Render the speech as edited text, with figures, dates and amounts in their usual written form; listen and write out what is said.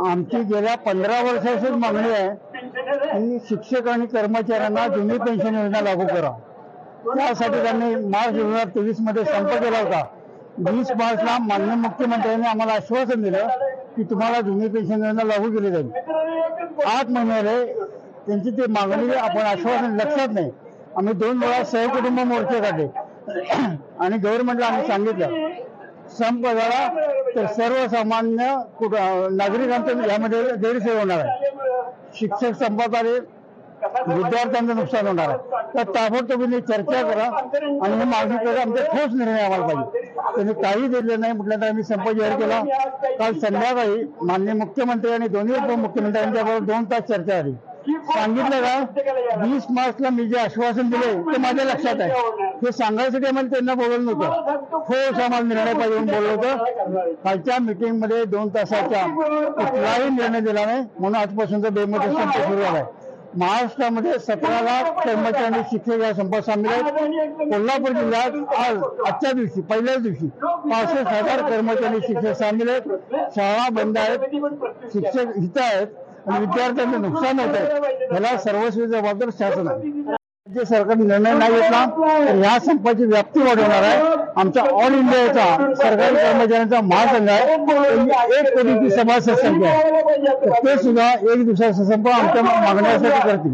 आमची गेल्या 15 वर्षाची मागणी आहे की शिक्षक आणि कर्मचाऱ्यांना जुनी पेन्शन योजना लागू करा। त्यासाठी त्यांनी मार्च 2023 मध्ये संप केला होता। 20 मार्चला माननीय मुख्यमंत्र्यांनी आम्हाला आश्वासन दिलं की तुम्हाला जुनी पेन्शन योजना लागू केली जाईल। 8 महिने झाले त्यांची ती मागणी आपण आश्वासन लक्षात नाही। आम्ही 2 वेळा सहकुटुंब मोर्चे काढले आणि गव्हर्नमेंटला आम्ही सांगितलं संप झाला तर सर्वसामान्य नागरिकांचं यामध्ये गैरसोय होणार आहे। शिक्षक संपात आले, विद्यार्थ्यांचं नुकसान होणार आहे। तर ताबडतोबीने चर्चा करा आणि ही मागणी करा, आमचे ठोस निर्णय आम्हाला पाहिजे। त्यांनी काही दिले नाही म्हटल्यानंतर आम्ही संप जाहीर केला। काल संध्याकाळी माननीय मुख्यमंत्री आणि दोन्ही उपमुख्यमंत्र्यांच्याबरोबर 2 तास चर्चा झाली। सांगितलं का 20 मार्चला मी जे आश्वासन दिले ते माझ्या लक्षात आहे। हे सांगायसाठी आम्हाला त्यांना बोलवलं नव्हतं, ठोस आम्हाला निर्णय पाहिजे म्हणून बोलवलं होतं। कालच्या मीटिंग मध्ये 2 तासाच्या कुठलाही निर्णय दिला नाही, म्हणून आजपासूनचा बेमुदत संप सुरू झालाय। महाराष्ट्रामध्ये 17 लाख कर्मचारी शिक्षक या संपात सामील आहेत। कोल्हापूर जिल्ह्यात आज आजच्या दिवशी पहिल्याच दिवशी 65,000 कर्मचारी शिक्षक सामील आहेत। शाळा बंद आहेत, शिक्षक हित आहेत आणि विद्यार्थ्यांचं नुकसान होत आहे। याला सर्वस्वी जबाबदार शासन आहे। राज्य सरकार निर्णय नाही घेतला तर ह्या संपाची व्याप्ती वाढवणार आहे। आमच्या ऑल इंडियाचा सरकारी कर्मचाऱ्यांचा महासंघ आहे, 1 कोटीची सभासद संख्या आहे, ते सुद्धा 1 दिवसाचा संप आमच्या मागण्यासाठी करतील।